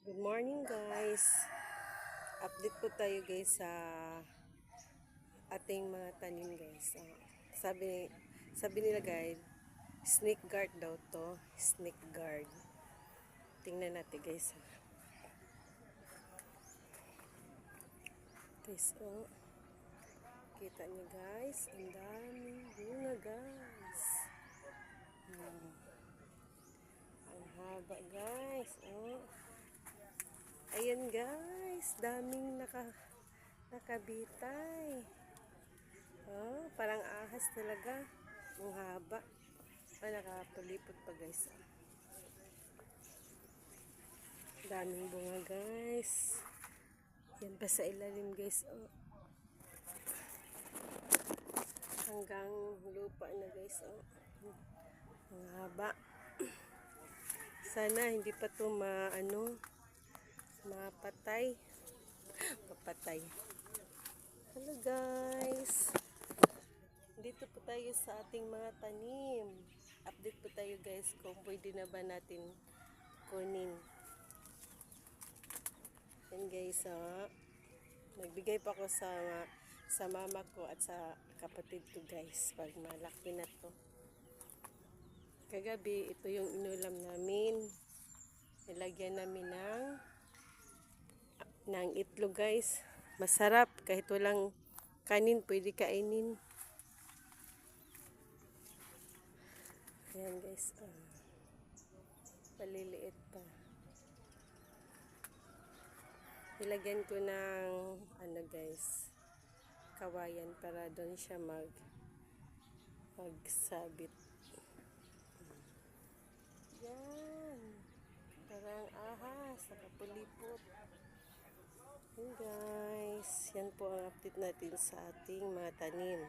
Good morning guys. Update po tayo guys sa ating mga tanim guys. Sabi nila guys, snake guard daw to. Snake guard. Tingnan natin guys. Guys, oh. Kita niyo guys, ang daming bunga guys. Ang haba guys, oh. Ayan guys, daming nakabitay. Oh, parang ahas talaga. Ang haba. Nakapalipot pa guys. Daming bunga guys. Yan pa sa ilalim guys. Oh. Hanggang lupa na guys. Oh. Ang haba. Sana hindi pa ito mapatay. Papatay. Hello guys. Dito po tayo sa ating mga tanim. Update po tayo guys kung pwede na ba natin kunin. Yan guys, nagbigay pa ako sa mama ko at sa kapatid ko guys pag malaki na to. Kagabi, ito yung inulam namin. Nilagyan namin ng itlog guys. Masarap kahit walang kanin, pwede kainin. Ayan guys, paliliit pa. Nilagyan ko ng guys, kawayan para doon siya magsabit. Yan. Parang ahas, nakapulipot. Yan guys. Yan po ang update natin sa ating mga tanim.